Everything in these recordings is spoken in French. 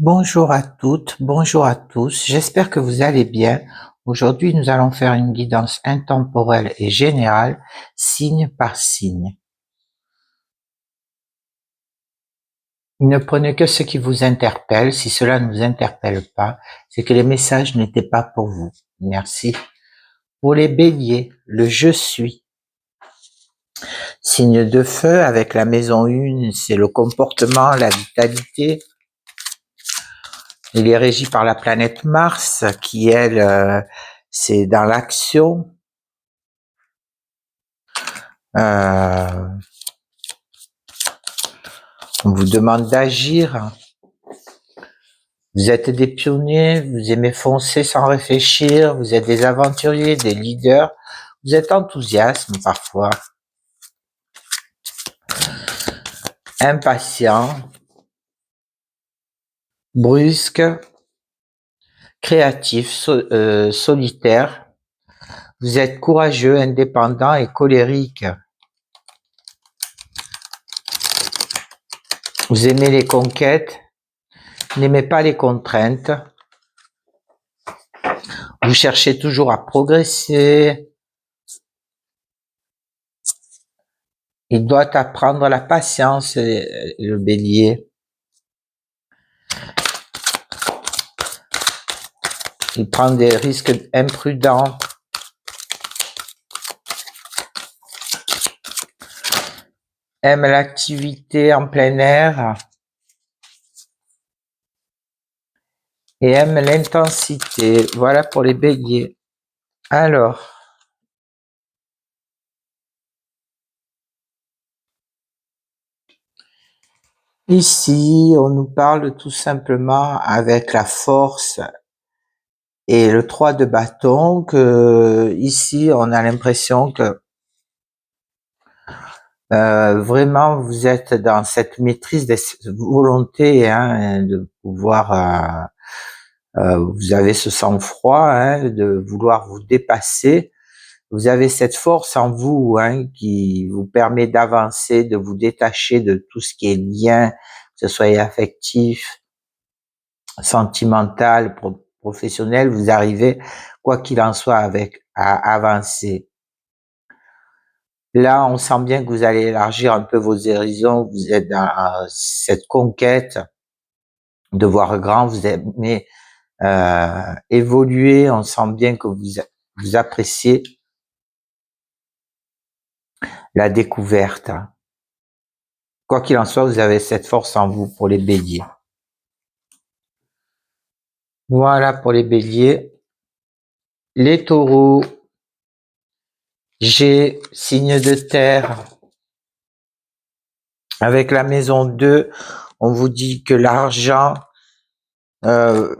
Bonjour à toutes, bonjour à tous, j'espère que vous allez bien. Aujourd'hui, nous allons faire une guidance intemporelle et générale, signe par signe. Ne prenez que ce qui vous interpelle. Si cela ne vous interpelle pas, c'est que les messages n'étaient pas pour vous. Merci. Pour les béliers, le je suis. Signe de feu avec la maison 1, c'est le comportement, la vitalité. Il est régi par la planète Mars qui, elle, c'est dans l'action. On vous demande d'agir. Vous êtes des pionniers, vous aimez foncer sans réfléchir, vous êtes des aventuriers, des leaders, vous êtes enthousiastes parfois, impatients, brusques, créatifs, solitaires. Vous êtes courageux, indépendants et colériques. Vous aimez les conquêtes, n'aimez pas les contraintes. Vous cherchez toujours à progresser. Il doit apprendre la patience, le bélier. Il prend des risques imprudents. Aime l'activité en plein air. Et aime l'intensité. Voilà pour les béliers. Alors, ici, on nous parle tout simplement avec la force et le 3 de bâton que ici, on a l'impression que vraiment, vous êtes dans cette maîtrise des volontés de pouvoir, vous avez ce sang-froid de vouloir vous dépasser. Vous avez cette force en vous qui vous permet d'avancer, de vous détacher de tout ce qui est lien, que ce soit affectif, sentimental, professionnel. Vous arrivez, quoi qu'il en soit, à avancer. Là, on sent bien que vous allez élargir un peu vos horizons. Vous êtes dans cette conquête de voir grand. Vous aimez évoluer. On sent bien que vous appréciez la découverte. Quoi qu'il en soit, vous avez cette force en vous pour les béliers. Voilà pour les béliers. Les taureaux, G, signe de terre. Avec la maison 2, on vous dit que l'argent que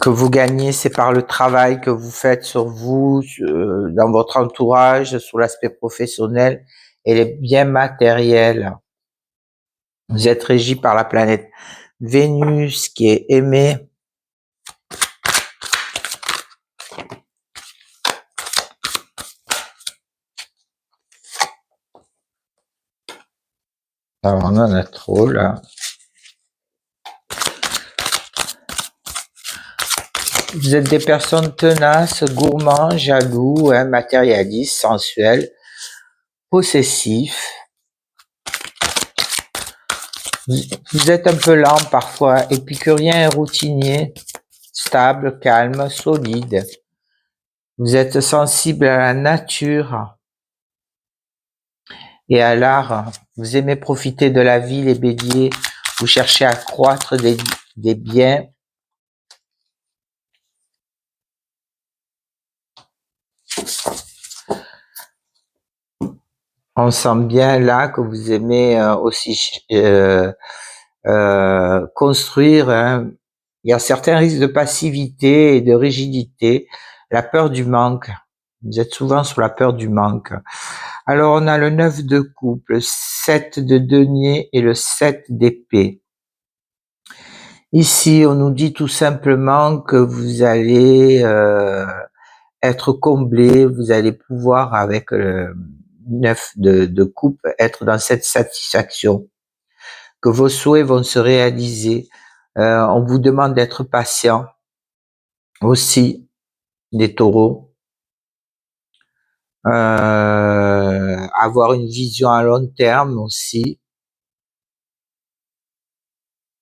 vous gagnez, c'est par le travail que vous faites sur vous, dans votre entourage, sur l'aspect professionnel et les biens matériels. Vous êtes régi par la planète Vénus qui est aimée. Alors, on en a trop là. Vous êtes des personnes tenaces, gourmands, jaloux, matérialistes, sensuels, possessifs. Vous êtes un peu lent parfois, épicurien et routinier, stable, calme, solide. Vous êtes sensible à la nature et à l'art. Vous aimez profiter de la vie, les béliers. Vous cherchez à croître des biens. On sent bien là que vous aimez aussi construire. Il y a certains risques de passivité et de rigidité. La peur du manque. Vous êtes souvent sur la peur du manque. Alors, on a le 9 de coupe, le 7 de denier et le 7 d'épée. Ici, on nous dit tout simplement que vous allez être comblé, vous allez pouvoir, avec le 9 de coupe, être dans cette satisfaction. que vos souhaits vont se réaliser. On vous demande d'être patient aussi, les taureaux. Avoir une vision à long terme aussi.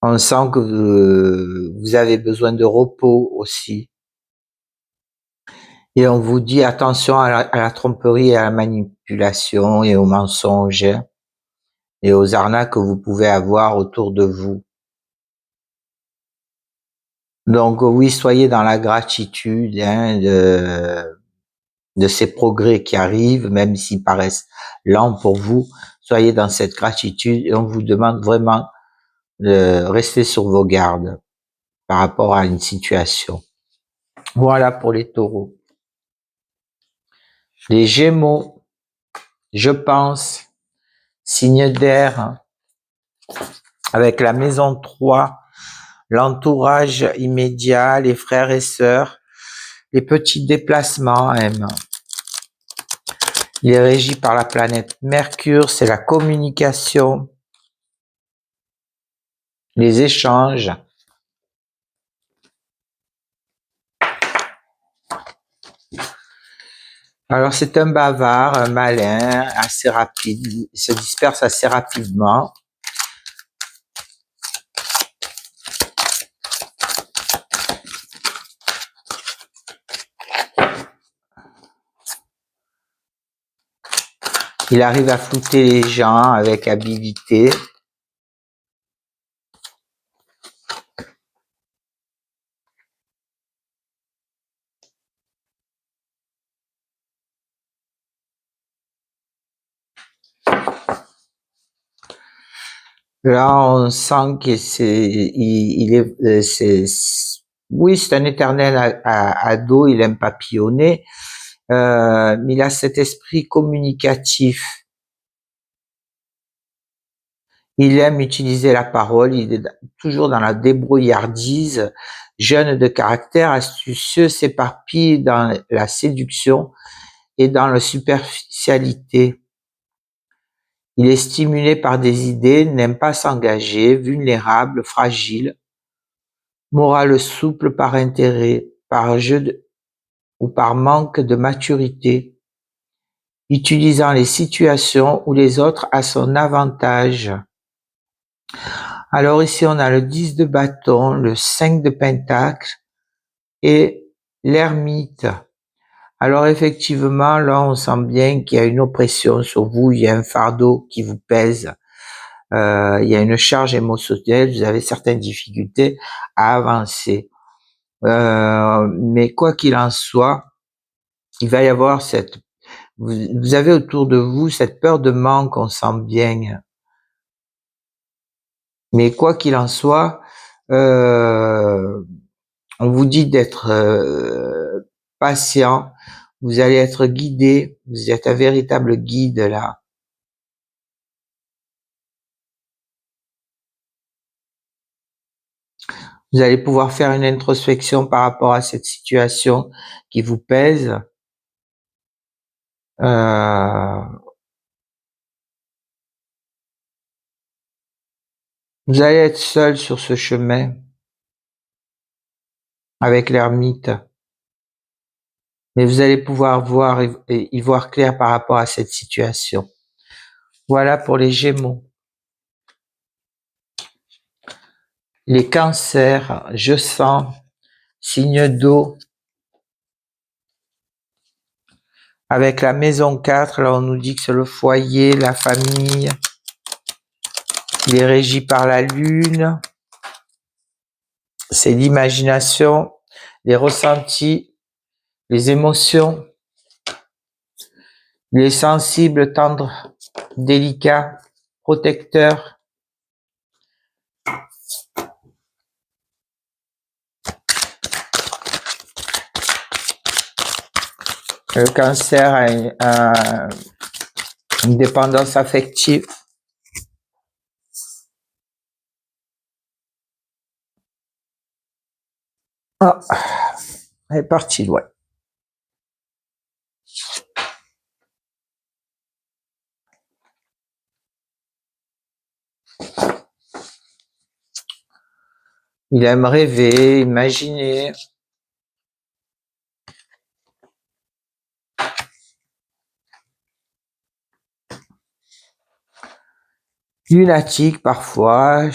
On sent que vous avez besoin de repos aussi. Et on vous dit attention à la tromperie et à la manipulation et aux mensonges et aux arnaques que vous pouvez avoir autour de vous. Donc oui, soyez dans la gratitude de ces progrès qui arrivent, même s'ils paraissent lents pour vous. Soyez dans cette gratitude et on vous demande vraiment de rester sur vos gardes par rapport à une situation. Voilà pour les taureaux. Les gémeaux, je pense, signe d'air, avec la maison 3, l'entourage immédiat, les frères et sœurs, les petits déplacements même. Il est régi par la planète Mercure, c'est la communication, les échanges. Alors c'est un bavard, un malin, assez rapide, il se disperse assez rapidement. Il arrive à flouter les gens avec habileté. Là, on sent que oui, c'est un éternel ado, il aime papillonner, mais il a cet esprit communicatif. Il aime utiliser la parole, il est toujours dans la débrouillardise, jeune de caractère, astucieux, s'éparpille dans la séduction et dans la superficialité. Il est stimulé par des idées, n'aime pas s'engager, vulnérable, fragile, morale souple par intérêt, par ou par manque de maturité, utilisant les situations ou les autres à son avantage. Alors ici, on a le 10 de bâton, le 5 de pentacle et l'ermite. Alors effectivement, là, on sent bien qu'il y a une oppression sur vous, il y a un fardeau qui vous pèse, il y a une charge émotionnelle, vous avez certaines difficultés à avancer. Mais quoi qu'il en soit, il va y avoir vous avez autour de vous cette peur de manque, on sent bien. Mais quoi qu'il en soit, on vous dit d'être patient, vous allez être guidé, vous êtes un véritable guide là. Vous allez pouvoir faire une introspection par rapport à cette situation qui vous pèse. Vous allez être seul sur ce chemin avec l'ermite, mais vous allez pouvoir voir et y voir clair par rapport à cette situation. Voilà pour les Gémeaux. Les Cancers, je sens, signe d'eau, avec la maison 4, là on nous dit que c'est le foyer, la famille, il est régi par la lune, c'est l'imagination, les ressentis, les émotions, les sensibles, tendres, délicats, protecteurs. Le Cancer a une dépendance affective. Ah, elle est partie loin. Il aime rêver, imaginer. Lunatique parfois.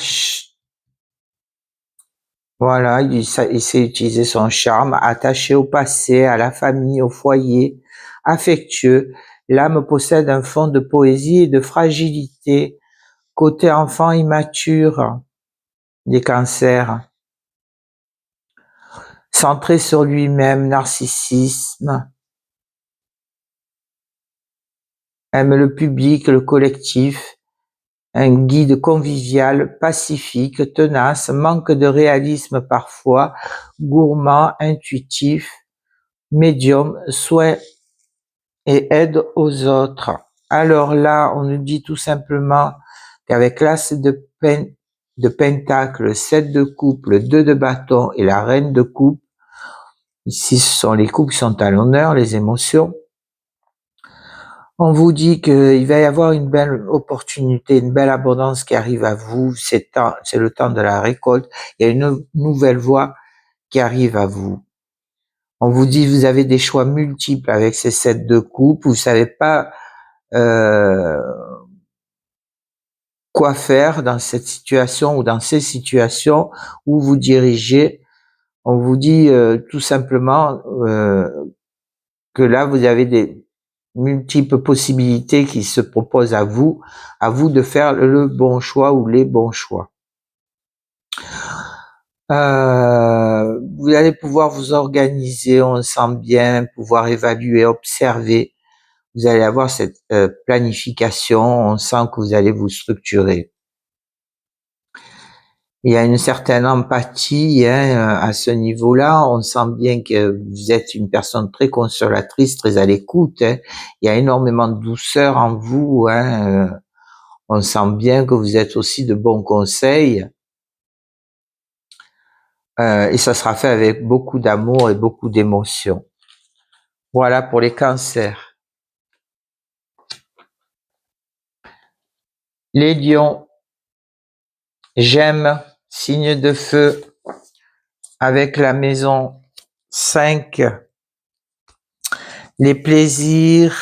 Voilà, il sait utiliser son charme, attaché au passé, à la famille, au foyer, affectueux. L'âme possède un fond de poésie et de fragilité. Côté enfant immature, des cancers. Centré sur lui-même, narcissisme. Aime le public, le collectif. Un guide convivial, pacifique, tenace, manque de réalisme parfois, gourmand, intuitif, médium, soin et aide aux autres. Alors là, on nous dit tout simplement qu'avec l'as de pentacle, 7 de coupe, le 2 de bâton et la reine de coupe, ici ce sont les coupes qui sont à l'honneur, les émotions, on vous dit qu'il va y avoir une belle opportunité, une belle abondance qui arrive à vous, c'est le temps de la récolte, il y a une nouvelle voie qui arrive à vous. On vous dit vous avez des choix multiples avec ces 7 de coupe, vous savez pas quoi faire dans cette situation ou dans ces situations où vous dirigez. On vous dit tout simplement que là, vous avez des multiples possibilités qui se proposent à vous de faire le bon choix ou les bons choix. Vous allez pouvoir vous organiser, on sent bien, pouvoir évaluer, observer. Vous allez avoir cette planification, on sent que vous allez vous structurer. Il y a une certaine empathie à ce niveau-là. On sent bien que vous êtes une personne très consolatrice, très à l'écoute. Il y a énormément de douceur en vous. On sent bien que vous êtes aussi de bons conseils. Et ça sera fait avec beaucoup d'amour et beaucoup d'émotion. Voilà pour les cancers. Les lions. J'aime, signe de feu, avec la maison 5. Les plaisirs,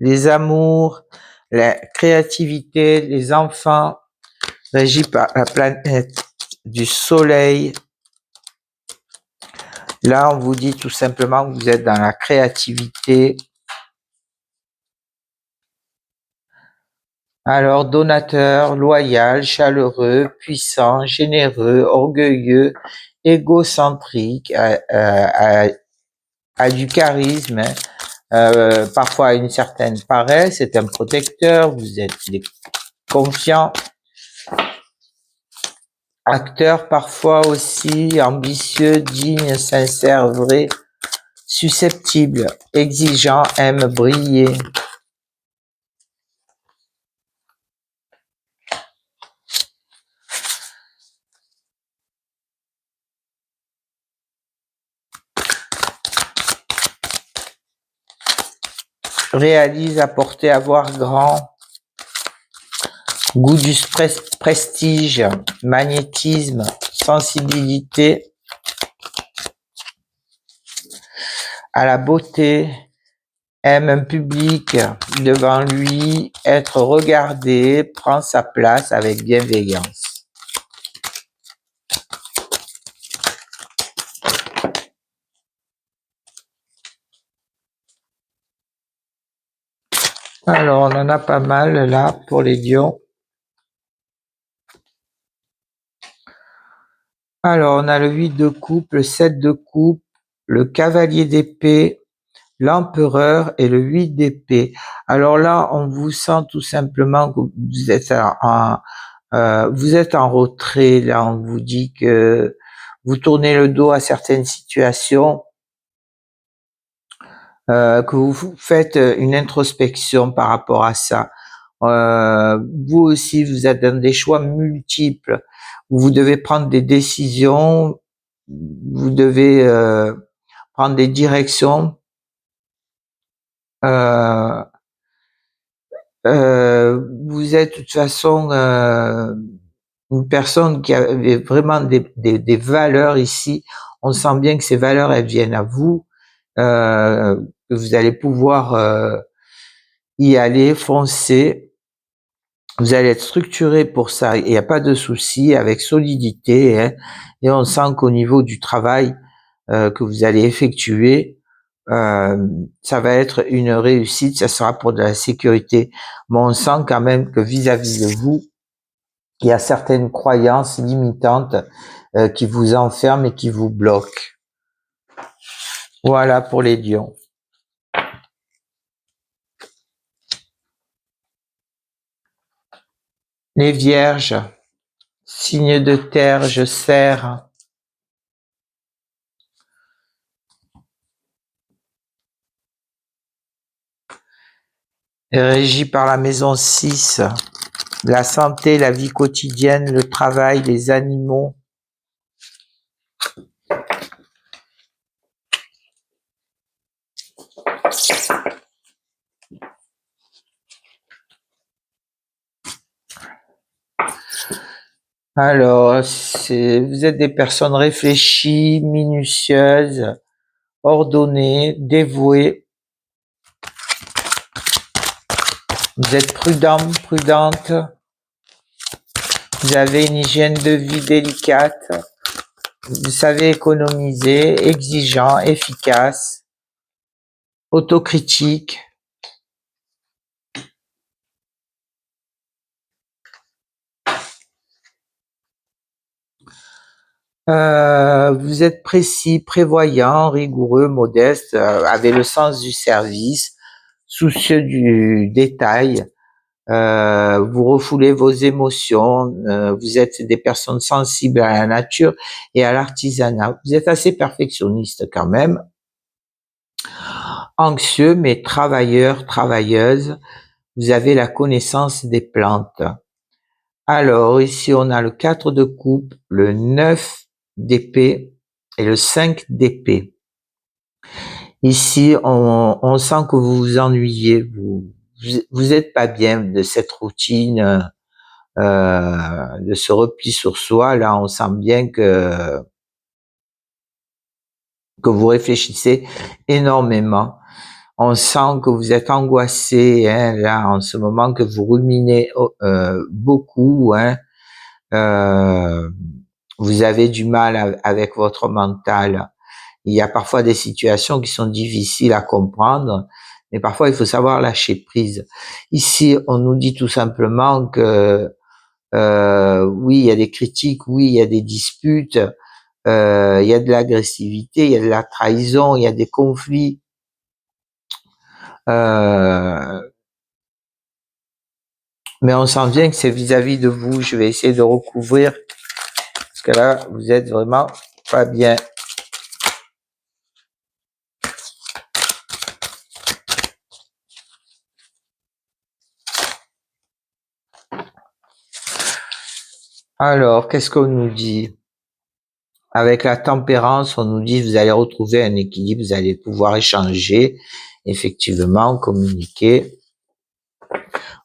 les amours, la créativité, les enfants, régis par la planète du soleil. Là, on vous dit tout simplement que vous êtes dans la créativité. Alors, donateur, loyal, chaleureux, puissant, généreux, orgueilleux, égocentrique, a du charisme, parfois une certaine paresse, c'est un protecteur, vous êtes confiant, acteur parfois aussi, ambitieux, digne, sincère, vrai, susceptible, exigeant, aime briller. Réalise, apporter, avoir grand, goût du prestige, magnétisme, sensibilité à la beauté, aime un public devant lui, être regardé, prend sa place avec bienveillance. Alors, on en a pas mal là pour les lions. Alors, on a le 8 de coupe, le 7 de coupe, le cavalier d'épée, l'empereur et le 8 d'épée. Alors là, on vous sent tout simplement que vous êtes en retrait. Là, on vous dit que vous tournez le dos à certaines situations, que vous faites une introspection par rapport à ça. Vous aussi, vous êtes dans des choix multiples où vous devez prendre des décisions, vous devez prendre des directions. Vous êtes de toute façon une personne qui avait vraiment des valeurs ici. On sent bien que ces valeurs, elles viennent à vous, que vous allez pouvoir y aller, foncer. Vous allez être structuré pour ça. Il n'y a pas de souci, avec solidité, hein. Et on sent qu'au niveau du travail que vous allez effectuer, ça va être une réussite. Ça sera pour de la sécurité. Mais on sent quand même que vis-à-vis de vous, il y a certaines croyances limitantes qui vous enferment et qui vous bloquent. Voilà pour les lions. Les vierges, signe de terre, je serre. Régi par la maison 6, la santé, la vie quotidienne, le travail, les animaux. Alors, vous êtes des personnes réfléchies, minutieuses, ordonnées, dévouées. Vous êtes prudent, prudente. Vous avez une hygiène de vie délicate. Vous savez économiser, exigeant, efficace, autocritique. Vous êtes précis, prévoyant, rigoureux, modeste, avez le sens du service, soucieux du détail. Vous refoulez vos émotions. Vous êtes des personnes sensibles à la nature et à l'artisanat. Vous êtes assez perfectionniste quand même. Anxieux mais travailleur, travailleuse. Vous avez la connaissance des plantes. Alors, ici, on a le 4 de coupe, le 9 d'épée et le 5 d'épée. Ici, on sent que vous vous ennuyez, vous êtes pas bien de cette routine, de ce repli sur soi. Là, on sent bien que vous réfléchissez énormément. On sent que vous êtes angoissé, hein, là, en ce moment, que vous ruminez beaucoup, hein. Vous avez du mal avec votre mental. Il y a parfois des situations qui sont difficiles à comprendre, mais parfois il faut savoir lâcher prise. Ici, on nous dit tout simplement que oui, il y a des critiques, oui, il y a des disputes, il y a de l'agressivité, il y a de la trahison, il y a des conflits. Mais on sent bien que c'est vis-à-vis de vous. Je vais essayer de recouvrir, parce que là, vous êtes vraiment pas bien. Alors, qu'est-ce qu'on nous dit? Avec la tempérance, on nous dit vous allez retrouver un équilibre, vous allez pouvoir échanger, effectivement, communiquer.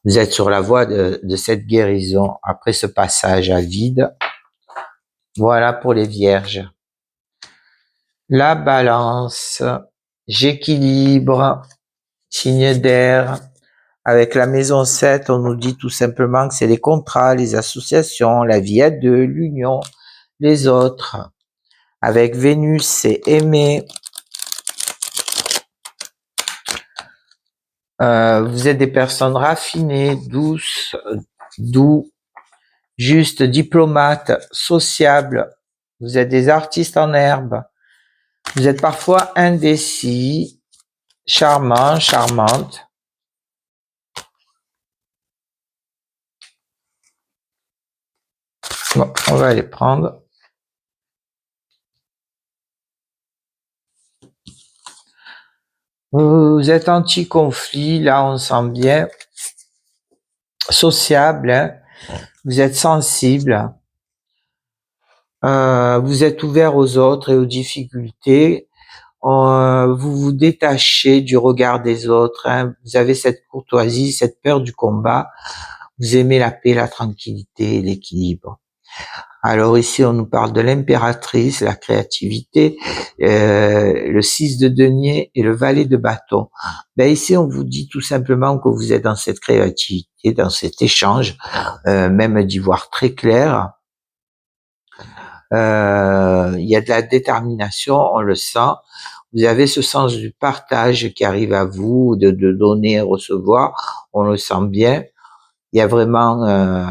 Vous êtes sur la voie de cette guérison après ce passage à vide. Voilà pour les vierges. La balance, j'équilibre, signe d'air. Avec la maison 7, on nous dit tout simplement que c'est les contrats, les associations, la vie à deux, l'union, les autres. Avec Vénus, c'est aimer. Vous êtes des personnes raffinées, douces, doux, justes, diplomates, sociables. Vous êtes des artistes en herbe. Vous êtes parfois indécis, charmants, charmantes. Bon, on va les prendre. Vous êtes anti-conflit, là on sent bien. Sociable, hein. Vous êtes sensible. Vous êtes ouvert aux autres et aux difficultés. Vous vous détachez du regard des autres, hein. Vous avez cette courtoisie, cette peur du combat. Vous aimez la paix, la tranquillité et l'équilibre. Alors ici, on nous parle de l'impératrice, la créativité, le 6 de denier et le valet de bâton. Ben ici, on vous dit tout simplement que vous êtes dans cette créativité, dans cet échange, même d'y voir très clair. Il y a de la détermination, on le sent. Vous avez ce sens du partage qui arrive à vous, de donner et recevoir, on le sent bien. Il y a vraiment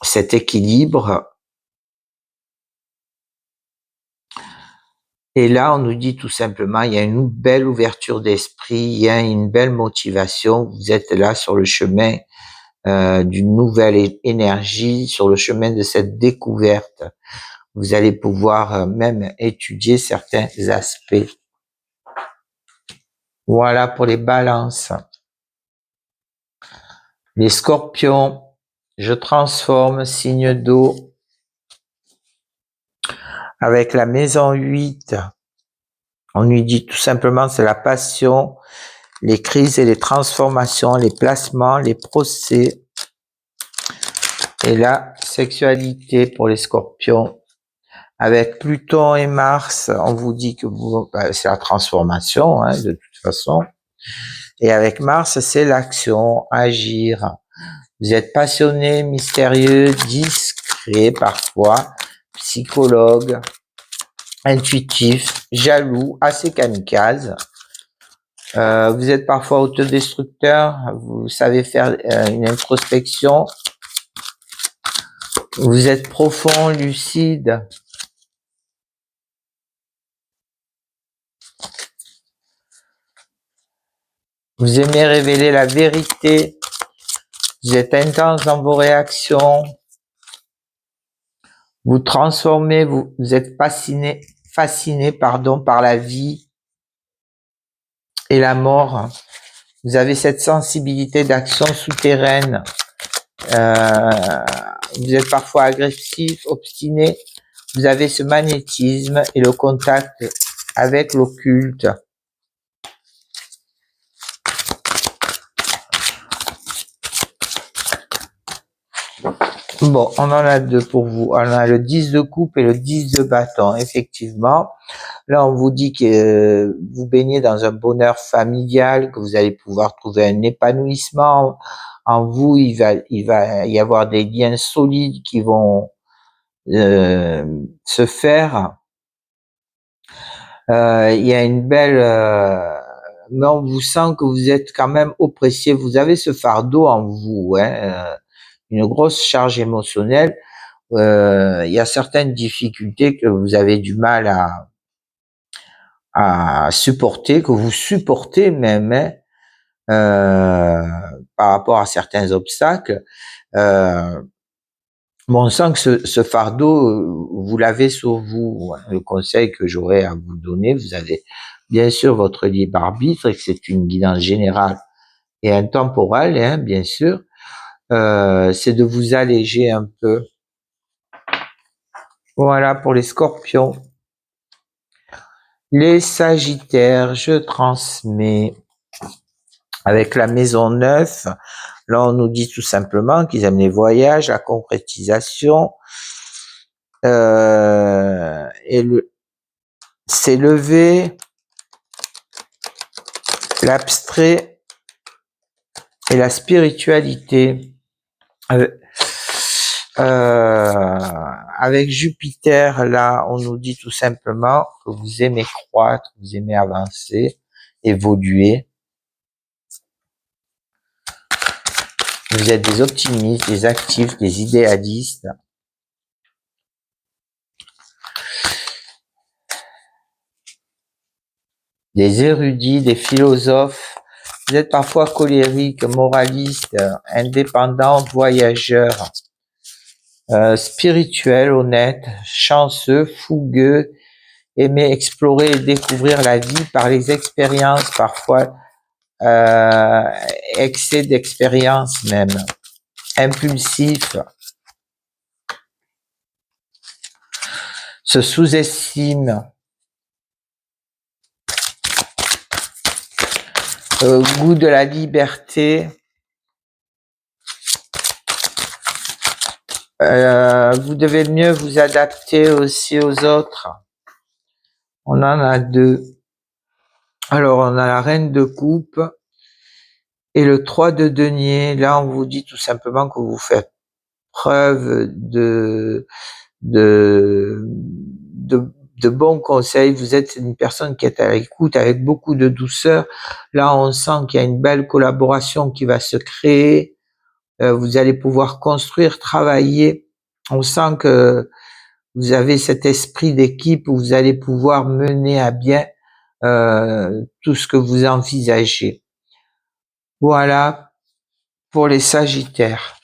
cet équilibre. Et là, on nous dit tout simplement, il y a une belle ouverture d'esprit, il y a une belle motivation. Vous êtes là sur le chemin d'une nouvelle énergie, sur le chemin de cette découverte. Vous allez pouvoir même étudier certains aspects. Voilà pour les balances. Les scorpions, je transforme, signe d'eau. Avec la maison 8, on lui dit tout simplement, c'est la passion, les crises et les transformations, les placements, les procès et la sexualité pour les scorpions. Avec Pluton et Mars, on vous dit que c'est la transformation, hein, de toute façon. Et avec Mars, c'est l'action, agir. Vous êtes passionné, mystérieux, discret parfois, psychologue, intuitif, jaloux, assez kamikaze. Vous êtes parfois autodestructeur, vous savez faire une introspection. Vous êtes profond, lucide. Vous aimez révéler la vérité. Vous êtes intense dans vos réactions. Vous transformez, vous êtes fasciné par la vie et la mort. Vous avez cette sensibilité d'action souterraine. Vous êtes parfois agressif, obstiné. Vous avez ce magnétisme et le contact avec l'occulte. Bon, on en a deux pour vous. On a le 10 de coupe et le 10 de bâton, effectivement. Là, on vous dit que vous baignez dans un bonheur familial, que vous allez pouvoir trouver un épanouissement en vous. Il va y avoir des liens solides qui vont se faire. Il y a une belle... mais on vous sent que vous êtes quand même oppressé. Vous avez ce fardeau en vous, hein, une grosse charge émotionnelle. Il y a certaines difficultés que vous avez du mal à supporter, que vous supportez même, hein, par rapport à certains obstacles. Bon, on sent que ce fardeau, vous l'avez sur vous. Le conseil que j'aurais à vous donner, vous avez bien sûr votre libre arbitre et que c'est une guidance générale et intemporelle, hein, bien sûr, c'est de vous alléger un peu. Voilà pour les scorpions. Les sagittaires, je transmets avec la maison 9. Là, on nous dit tout simplement qu'ils aiment les voyages, la concrétisation, et s'élever, l'abstrait et la spiritualité. Avec Jupiter, là, on nous dit tout simplement que vous aimez croître, vous aimez avancer, évoluer. Vous êtes des optimistes, des actifs, des idéalistes. Des érudits, des philosophes. Vous êtes parfois colérique, moraliste, indépendant, voyageur, spirituel, honnête, chanceux, fougueux, aimez explorer et découvrir la vie par les expériences, parfois excès d'expérience même, impulsif, se sous-estime, goût de la liberté, Vous devez mieux vous adapter aussi aux autres. On en a deux. Alors, on a la reine de coupe et le 3 de denier. Là, on vous dit tout simplement que vous faites preuve de, de bons conseils. Vous êtes une personne qui est à l'écoute avec beaucoup de douceur. Là, on sent qu'il y a une belle collaboration qui va se créer. Vous allez pouvoir construire, travailler. On sent que vous avez cet esprit d'équipe où vous allez pouvoir mener à bien tout ce que vous envisagez. Voilà pour les Sagittaires.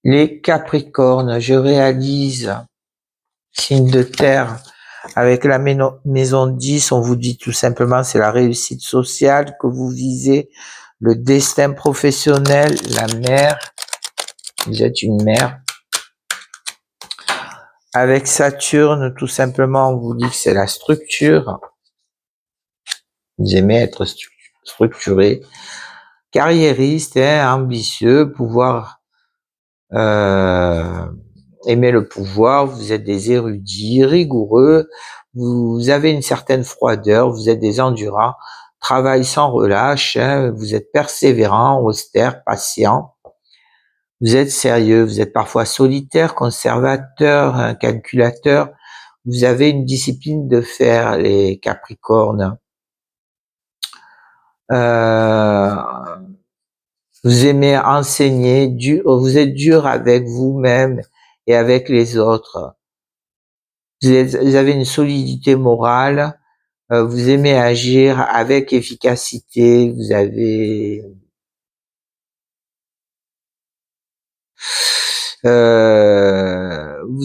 Les Capricornes, je réalise, signe de terre, avec la maison 10, on vous dit tout simplement c'est la réussite sociale que vous visez, le destin professionnel, la mère, vous êtes une mère. Avec Saturne, tout simplement, on vous dit que c'est la structure. Vous aimez être structuré, carriériste, ambitieux, pouvoir aimer le pouvoir, vous êtes des érudits, rigoureux, vous avez une certaine froideur, vous êtes des endurants, travail sans relâche, vous êtes persévérant, austère, patient, vous êtes sérieux, vous êtes parfois solitaire, conservateur, calculateur, vous avez une discipline de fer, les Capricornes. Vous aimez enseigner, vous êtes dur avec vous-même et avec les autres. Vous avez une solidité morale, vous aimez agir avec efficacité, vous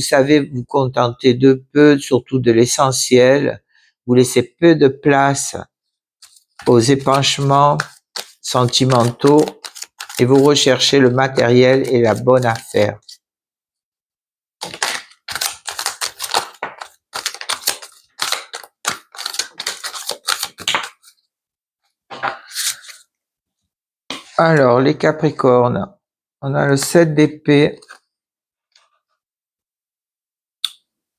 savez vous contenter de peu, surtout de l'essentiel, vous laissez peu de place aux épanchements sentimentaux et vous recherchez le matériel et la bonne affaire. Alors, les Capricornes, on a le 7 d'épée,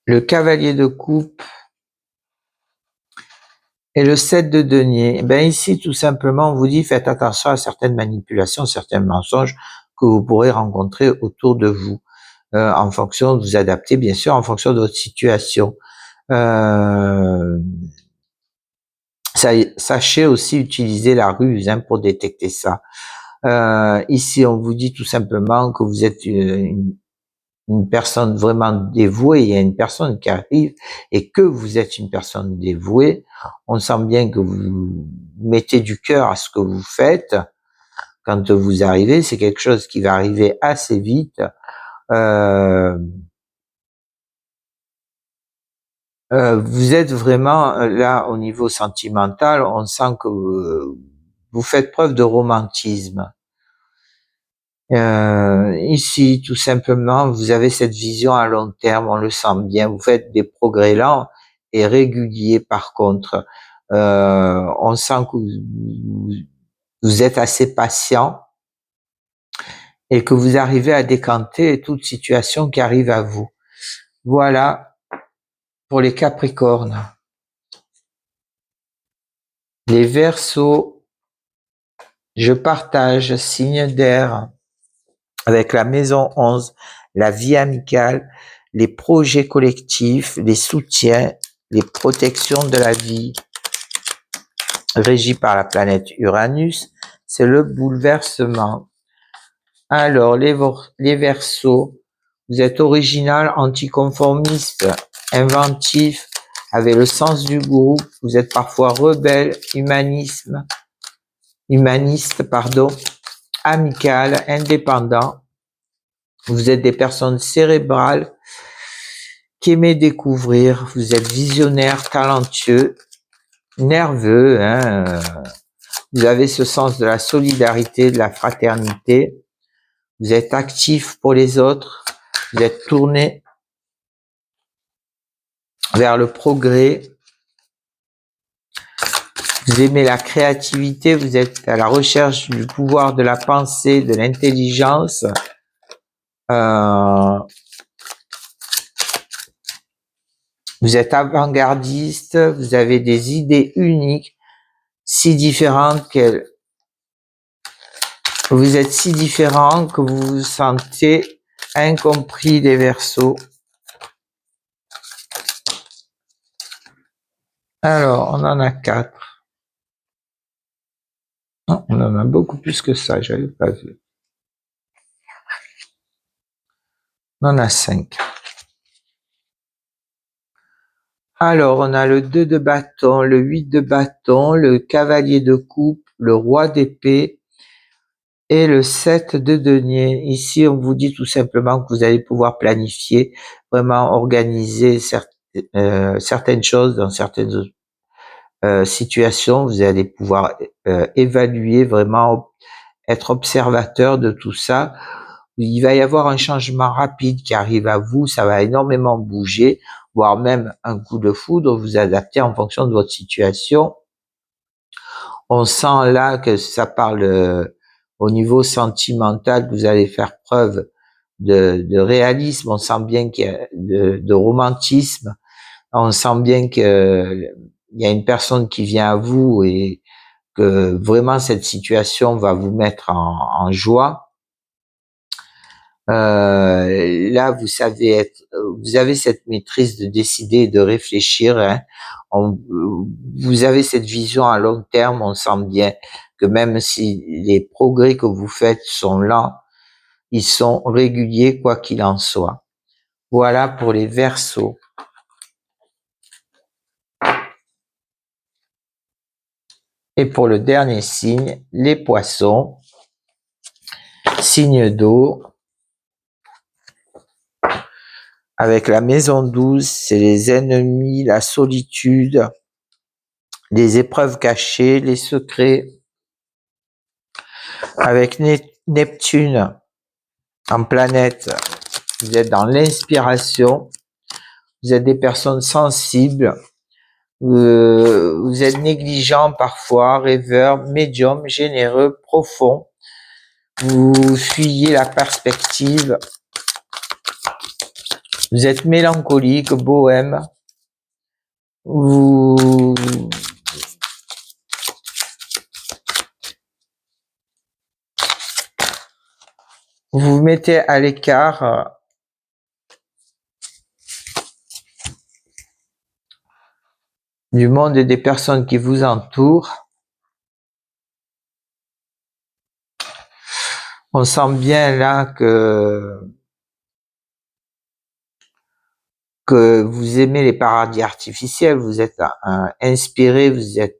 le cavalier de coupe et le 7 de denier. Ben ici, tout simplement, on vous dit faites attention à certaines manipulations, certains mensonges que vous pourrez rencontrer autour de vous, en fonction de vous adapter, bien sûr, en fonction de votre situation. Sachez aussi utiliser la ruse pour détecter ça. Ici, on vous dit tout simplement que vous êtes une personne vraiment dévouée, il y a une personne qui arrive et que vous êtes une personne dévouée, on sent bien que vous mettez du cœur à ce que vous faites. Quand vous arrivez, c'est quelque chose qui va arriver assez vite. Vous êtes vraiment là au niveau sentimental, on sent que vous faites preuve de romantisme. Ici, tout simplement, vous avez cette vision à long terme, on le sent bien, vous faites des progrès lents et réguliers par contre. On sent que vous êtes assez patient et que vous arrivez à décanter toute situation qui arrive à vous. Voilà pour les Capricornes. Les Verseaux, je partage, signe d'air, avec la maison 11, la vie amicale, les projets collectifs, les soutiens, les protections de la vie, régie par la planète Uranus, c'est le bouleversement. Alors, les Verseaux, vous êtes original, anticonformiste, inventif, avec le sens du groupe, vous êtes parfois rebelle, humaniste, amical, indépendant. Vous êtes des personnes cérébrales qui aimez découvrir. Vous êtes visionnaire, talentueux, nerveux. Vous avez ce sens de la solidarité, de la fraternité. Vous êtes actif pour les autres. Vous êtes tourné vers le progrès. Vous aimez la créativité. Vous êtes à la recherche du pouvoir de la pensée, de l'intelligence. Vous êtes avant-gardiste, vous avez des idées uniques, si différentes qu'elles... Vous êtes si différents que vous vous sentez incompris des Verseaux. Alors, on en a 4. Non, on en a beaucoup plus que ça, j'avais pas vu. On en a 5. Alors, on a le 2 de bâton, le 8 de bâton, le cavalier de coupe, le roi d'épée et le 7 de denier. Ici, on vous dit tout simplement que vous allez pouvoir planifier, vraiment organiser certaines choses dans certaines situations. Vous allez pouvoir évaluer, vraiment être observateur de tout ça. Il va y avoir un changement rapide qui arrive à vous, ça va énormément bouger, voire même un coup de foudre, vous adapter en fonction de votre situation. On sent là que ça parle au niveau sentimental, que vous allez faire preuve de réalisme, on sent bien qu'il y a de romantisme, on sent bien qu'il y a une personne qui vient à vous et que vraiment cette situation va vous mettre en joie. Là, vous avez cette maîtrise de décider et de réfléchir. Hein. Vous avez cette vision à long terme. On sent bien que même si les progrès que vous faites sont lents, ils sont réguliers quoi qu'il en soit. Voilà pour les Verseaux. Et pour le dernier signe, les Poissons, signe d'eau. Avec la maison 12, c'est les ennemis, la solitude, les épreuves cachées, les secrets. Avec Neptune en planète, vous êtes dans l'inspiration, vous êtes des personnes sensibles, vous êtes négligent parfois, rêveur, médium, généreux, profond, vous fuyez la perspective, vous êtes mélancolique, bohème, vous vous mettez à l'écart du monde et des personnes qui vous entourent. On sent bien là que vous aimez les paradis artificiels, vous êtes inspiré, vous êtes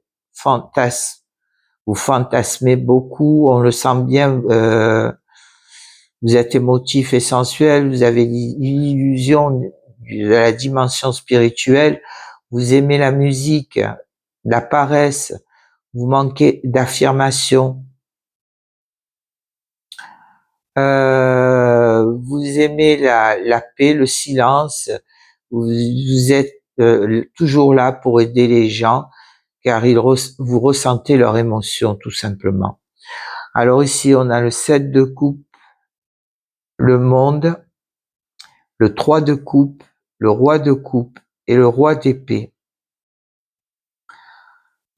vous fantasmez beaucoup, on le sent bien, vous êtes émotif et sensuel, vous avez l'illusion de la dimension spirituelle, vous aimez la musique, la paresse, vous manquez d'affirmation, vous aimez la paix, le silence, vous êtes toujours là pour aider les gens, car vous ressentez leurs émotions, tout simplement. Alors ici, on a le 7 de coupe, le monde, le 3 de coupe, le roi de coupe et le roi d'épée.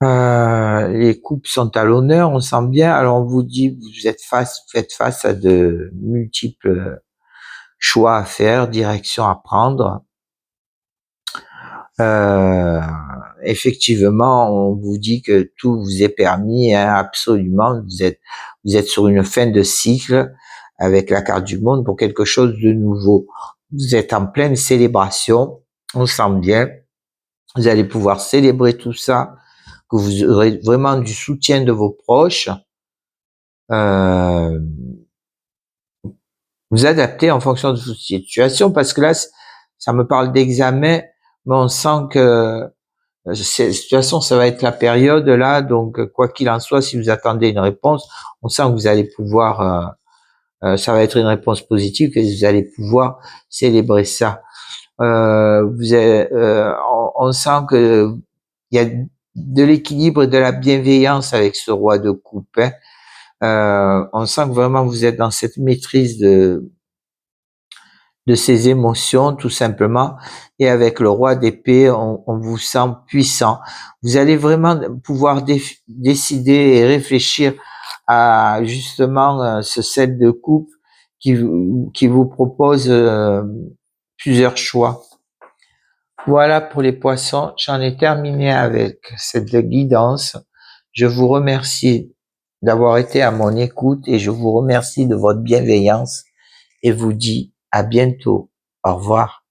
Les coupes sont à l'honneur, on sent bien. Alors on vous dit, faites face à de multiples choix à faire, directions à prendre. Effectivement, on vous dit que tout vous est permis, hein, absolument. Vous êtes sur une fin de cycle avec la carte du monde pour quelque chose de nouveau. Vous êtes en pleine célébration, on sent bien. Vous allez pouvoir célébrer tout ça, que vous aurez vraiment du soutien de vos proches. Vous adaptez en fonction de votre situation, parce que là, ça me parle d'examen, mais on sent que de toute façon, ça va être la période là, donc quoi qu'il en soit, si vous attendez une réponse, on sent que vous allez pouvoir, ça va être une réponse positive, que vous allez pouvoir célébrer ça. On sent que il y a de l'équilibre et de la bienveillance avec ce roi de coupe. Hein. On sent que vraiment vous êtes dans cette maîtrise de ses émotions, tout simplement. Et avec le roi d'épée, on vous sent puissant. Vous allez vraiment pouvoir décider et réfléchir à justement ce set de coupe qui vous propose plusieurs choix. Voilà pour les poissons, j'en ai terminé avec cette guidance. Je vous remercie d'avoir été à mon écoute et je vous remercie de votre bienveillance et vous dis à bientôt. Au revoir.